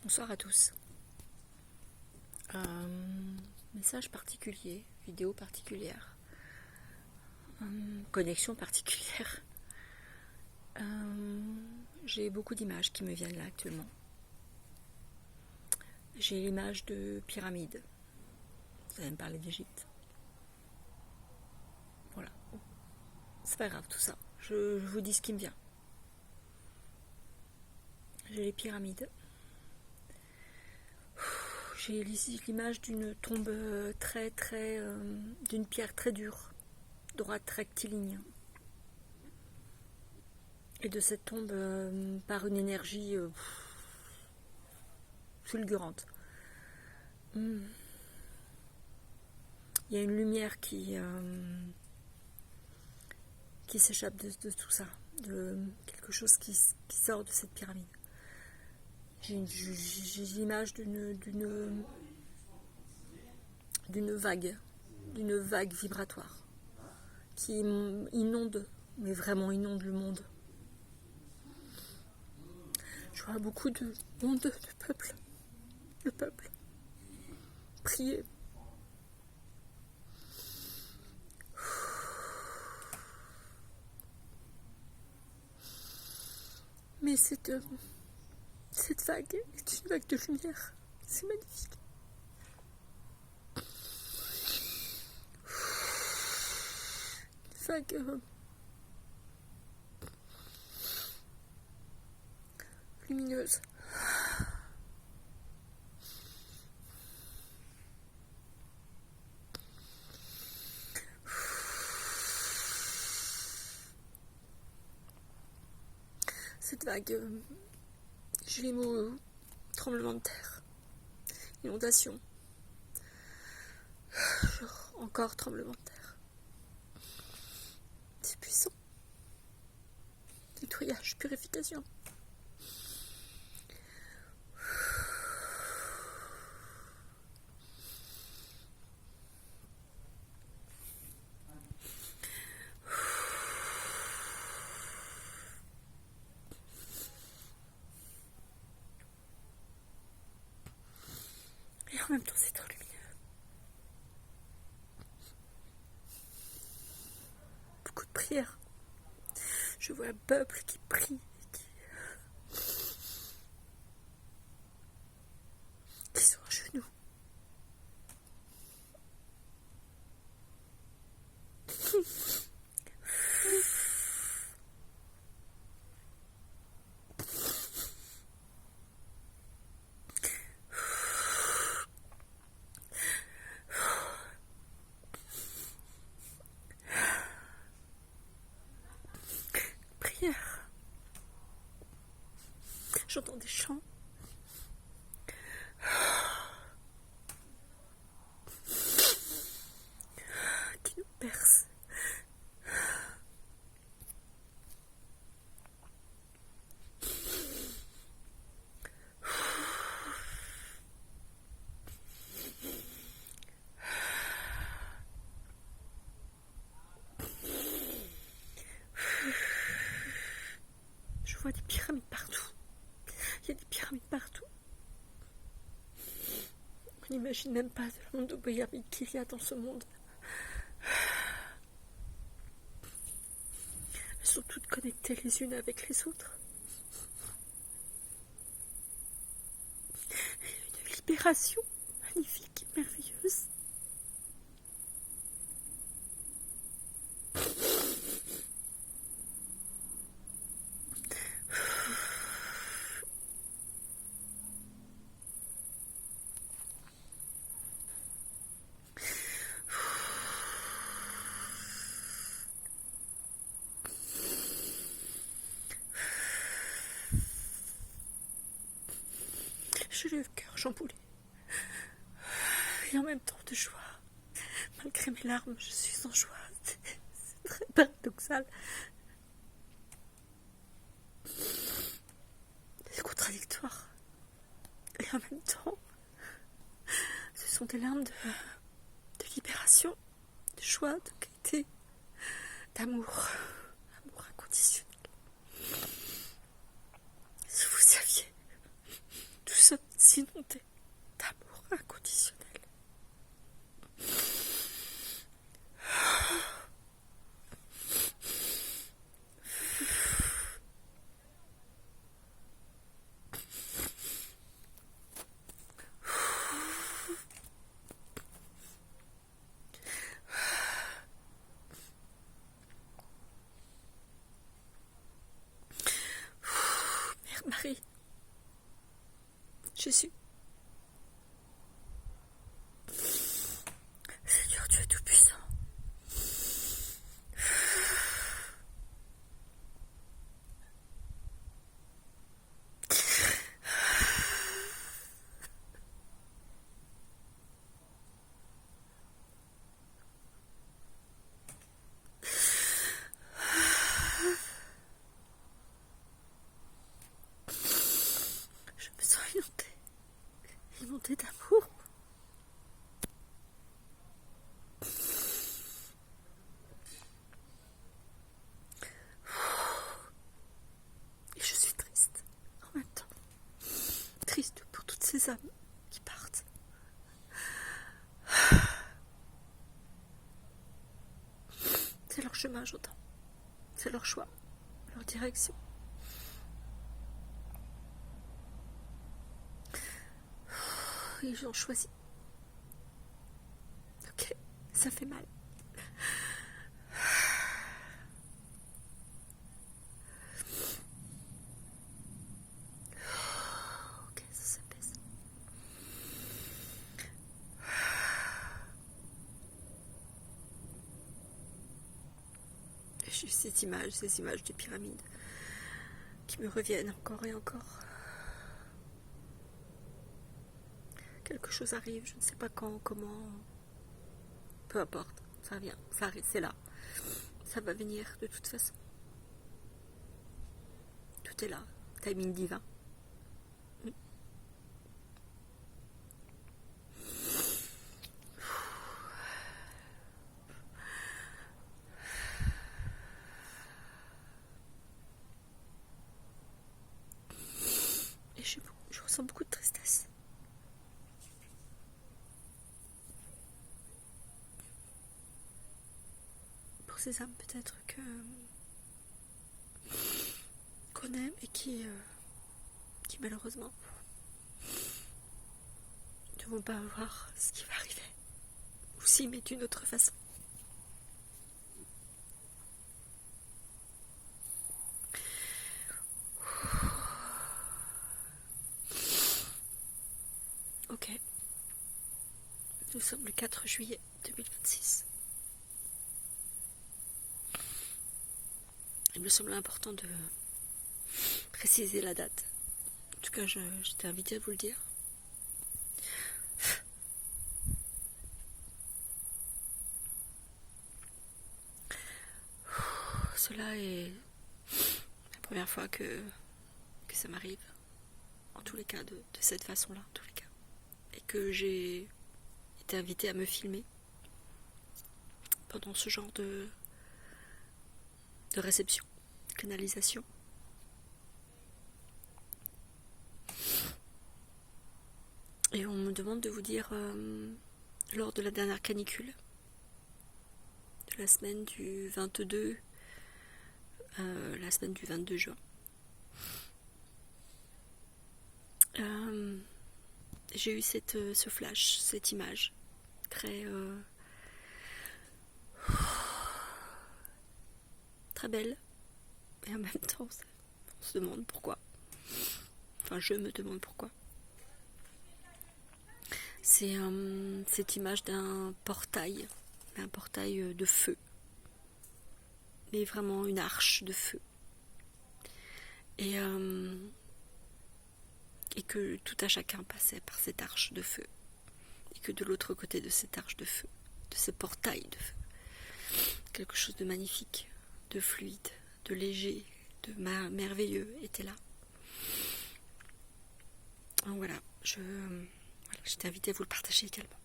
Bonsoir à tous. Message particulier, vidéo particulière, connexion particulière. J'ai beaucoup d'images qui me viennent là actuellement. J'ai l'image de pyramide. Vous allez me parler d'Égypte. Voilà. C'est pas grave tout ça. Je vous dis ce qui me vient. J'ai les pyramides. J'ai l'image d'une tombe d'une pierre très dure, droite, rectiligne. Et de cette tombe par une énergie fulgurante. Il y a une lumière qui s'échappe de tout ça, de quelque chose qui sort de cette pyramide. J'ai l'image d'une vague vibratoire qui inonde, mais vraiment inonde le monde. Je vois beaucoup de monde, de peuple, prier. Mais cette vague est une vague de lumière. C'est magnifique. Une vague lumineuse. Cette vague, j'ai les mots tremblement de terre, inondation, encore tremblement de terre. C'est puissant. Nettoyage, purification. Et en même temps, c'est trop lumineux. Beaucoup de prières. Je vois un peuple qui prie, qui sont à genoux. Prière. J'entends des chants. Qui nous percent. Je vois des pyramides partout. Il y a des pyramides partout. On n'imagine même pas le nombre de pyramides qu'il y a dans ce monde. Elles sont toutes connectées les unes avec les autres. Une libération magnifique et merveilleuse. J'ai le cœur chamboulé. Et en même temps de joie. Malgré mes larmes, je suis en joie. C'est très paradoxal. C'est contradictoire. Et en même temps, ce sont des larmes de libération, de joie, de gaieté, d'amour. Amour inconditionnel. Si vous saviez tout ce personne s'inonder d'amour inconditionnel. Mère Marie, Jésus, Seigneur Dieu Tout-Puissant, je me sens inondée d'amour. Et je suis triste en même temps. Triste pour toutes ces âmes qui partent. C'est leur chemin, j'entends. C'est leur choix, leur direction. Ils ont choisi. Ok, ça fait mal. Ok, ça s'apaise. Et j'ai ces images des pyramides qui me reviennent encore et encore. Quelque chose arrive, je ne sais pas quand, comment, peu importe, ça vient, ça arrive, c'est là, ça va venir de toute façon. Tout est là, timing divin. Et je ressens beaucoup de tristesse. Pour ces âmes peut-être qu'on aime et qui malheureusement ne vont pas voir ce qui va arriver. Ou si, mais d'une autre façon. Ok. Nous sommes le 4 juillet 2026. Il me semble important de préciser la date. En tout cas, j'étais invitée à vous le dire. Cela est la première fois que ça m'arrive. En tous les cas, de cette façon-là, en tous les cas. Et que j'ai été invitée à me filmer pendant ce genre de réception, de canalisation. Et on me demande de vous dire, lors de la dernière canicule, de la semaine du 22, la semaine du 22 juin, j'ai eu ce flash, cette image très très belle, et en même temps on se demande pourquoi, enfin je me demande pourquoi. C'est cette image d'un portail de feu, mais vraiment une arche de feu, et que tout à chacun passait par cette arche de feu, et que de l'autre côté de cette arche de feu, de ce portail de feu, quelque chose de magnifique, de fluide, de léger, de merveilleux était là. Donc voilà, j'étais invitée à vous le partager également.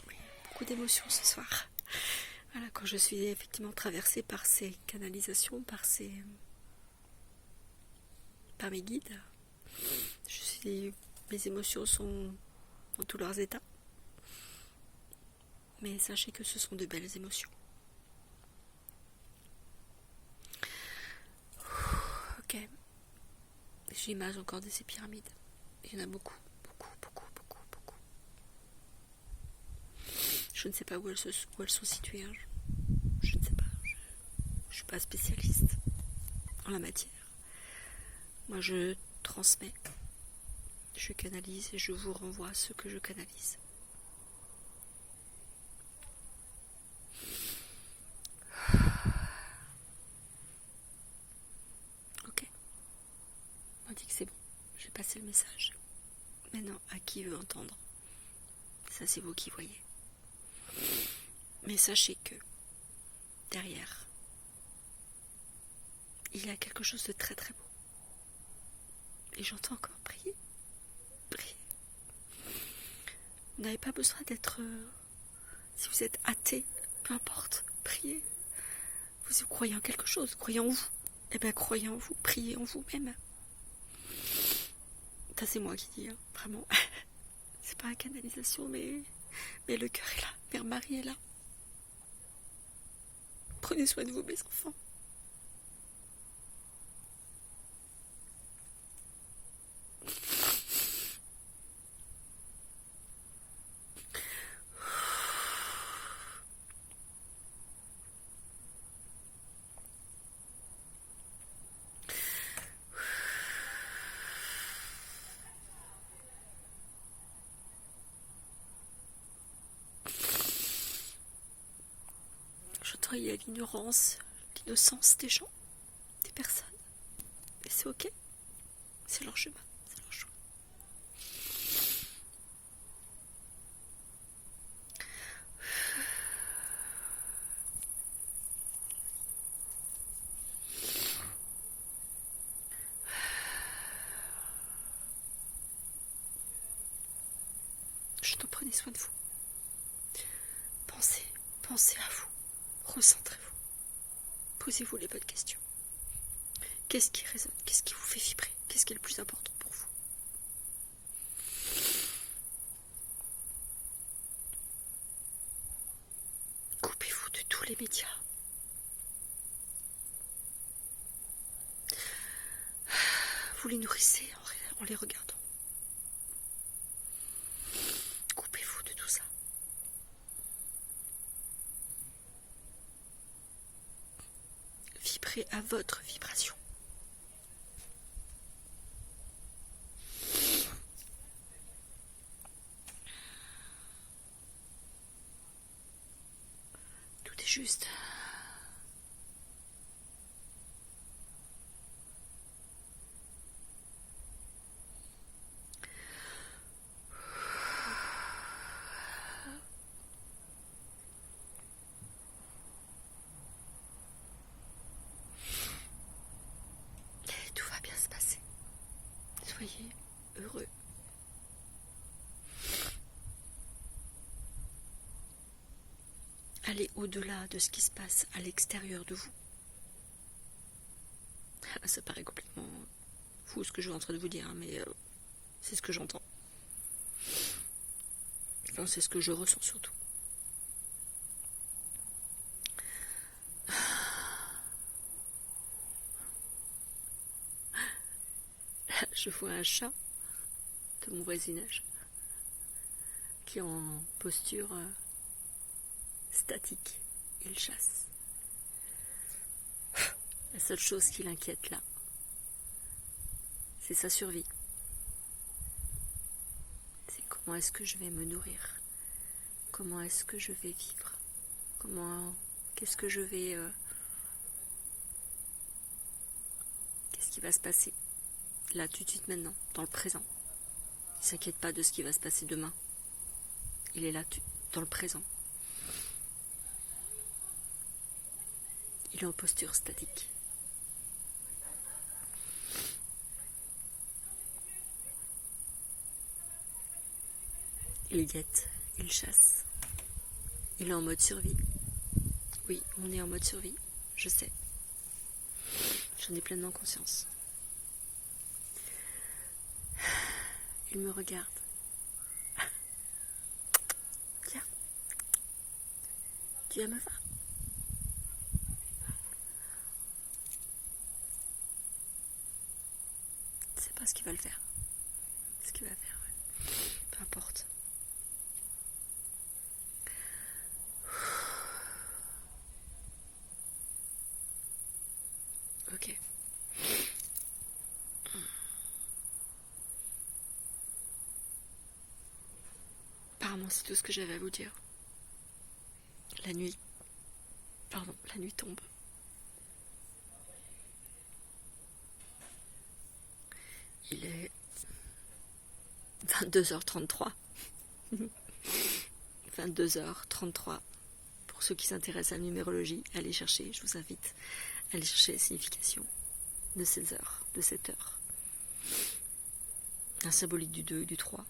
Oui, beaucoup d'émotions ce soir. Voilà, quand je suis effectivement traversée par ces canalisations, par ces par mes guides. Mes émotions sont dans tous leurs états. Mais sachez que ce sont de belles émotions. Ok. J'ai l'image encore de ces pyramides. Il y en a beaucoup. Je ne sais pas où elles sont situées. Hein. Je ne sais pas. Je ne suis pas spécialiste en la matière. Moi, je transmets, je canalise et je vous renvoie ce que je canalise. Ok. On dit que c'est bon. J'ai passé le message. Maintenant, à qui veut entendre? Ça, c'est vous qui voyez. Mais sachez que derrière, il y a quelque chose de très très beau. Et j'entends encore prier. Vous n'avez pas besoin d'être... si vous êtes athée, peu importe, priez. Vous croyez en quelque chose, croyez en vous. Eh bien, croyez en vous, priez en vous-même. Ça, c'est moi qui dis, hein, vraiment. C'est pas une canalisation, mais le cœur est là. Mère Marie est là. Prenez soin de vous, mes enfants. J'entends, il y a l'ignorance, l'innocence des gens, des personnes. Et c'est ok. C'est leur chemin, c'est leur choix. Je t'en prenez soin de vous. Pensez à vous. Recentrez-vous. Posez-vous les bonnes questions. Qu'est-ce qui résonne? Qu'est-ce qui vous fait vibrer? Qu'est-ce qui est le plus important pour vous? Coupez-vous de tous les médias. Vous les nourrissez en les regardant. Coupez-vous de tout ça. Vibrez à votre vibration. Tout est juste. Et tout va bien se passer. Soyez heureux. Allez au-delà de ce qui se passe à l'extérieur de vous. Ça paraît complètement fou ce que je suis en train de vous dire, mais c'est ce que j'entends. Enfin, c'est ce que je ressens surtout. Je vois un chat de mon voisinage qui est en posture statique. Il chasse. La seule chose qui l'inquiète là, c'est sa survie. C'est comment est-ce que je vais me nourrir? Comment est-ce que je vais vivre? Qu'est-ce que je vais... qu'est-ce qui va se passer? Là, tout de suite, maintenant, dans le présent. Il ne s'inquiète pas de ce qui va se passer demain. Il est là, dans le présent. Il est en posture statique. Il guette, il chasse. Il est en mode survie. Oui, on est en mode survie, je sais. J'en ai pleinement conscience. Il me regarde. Tiens, tu aimes ça? C'est pas ce qu'il va le faire. Ce qu'il va faire, ouais. Peu importe. Ok. Apparemment, c'est tout ce que j'avais à vous dire. La nuit tombe. Il est 22h33. 22h33. Pour ceux qui s'intéressent à la numérologie, allez chercher, je vous invite à aller chercher la signification de ces heures, de cette heure. Un symbolique du 2 et du 3.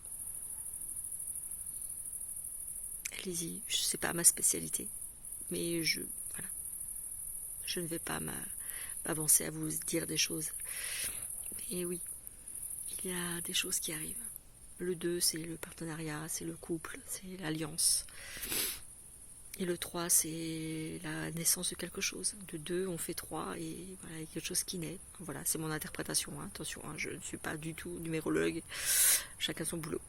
Allez-y, c'est pas ma spécialité, mais je ne vais pas m'avancer à vous dire des choses. Mais oui, il y a des choses qui arrivent. Le 2, c'est le partenariat, c'est le couple, c'est l'alliance. Et le 3, c'est la naissance de quelque chose. De 2, on fait 3 et voilà, il y a quelque chose qui naît. Voilà, c'est mon interprétation. Hein. Attention, hein, je ne suis pas du tout numérologue. Chacun son boulot.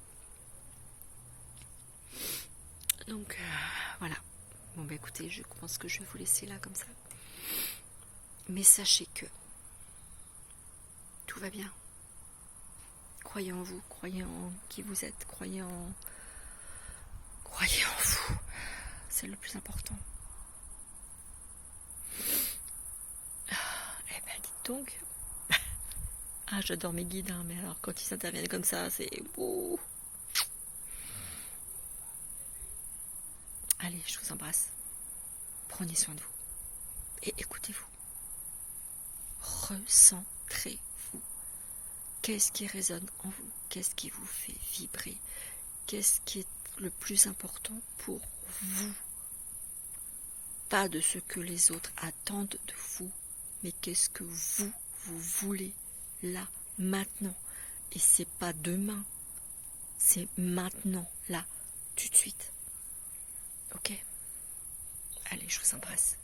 Donc, voilà. Bon, bah écoutez, je pense que je vais vous laisser là comme ça. Mais sachez que tout va bien. Croyez en vous, croyez en qui vous êtes, croyez en vous. C'est le plus important. Eh ben, dites donc. Ah, j'adore mes guides, hein, mais alors quand ils interviennent comme ça, c'est... Ouh. Allez, je vous embrasse. Prenez soin de vous. Et écoutez-vous. Recentrez-vous. Qu'est-ce qui résonne en vous? Qu'est-ce qui vous fait vibrer? Qu'est-ce qui est le plus important pour vous? Pas de ce que les autres attendent de vous, mais qu'est-ce que vous voulez là, maintenant. Et c'est pas demain, c'est maintenant, là, tout de suite. Ok? Allez, je vous embrasse.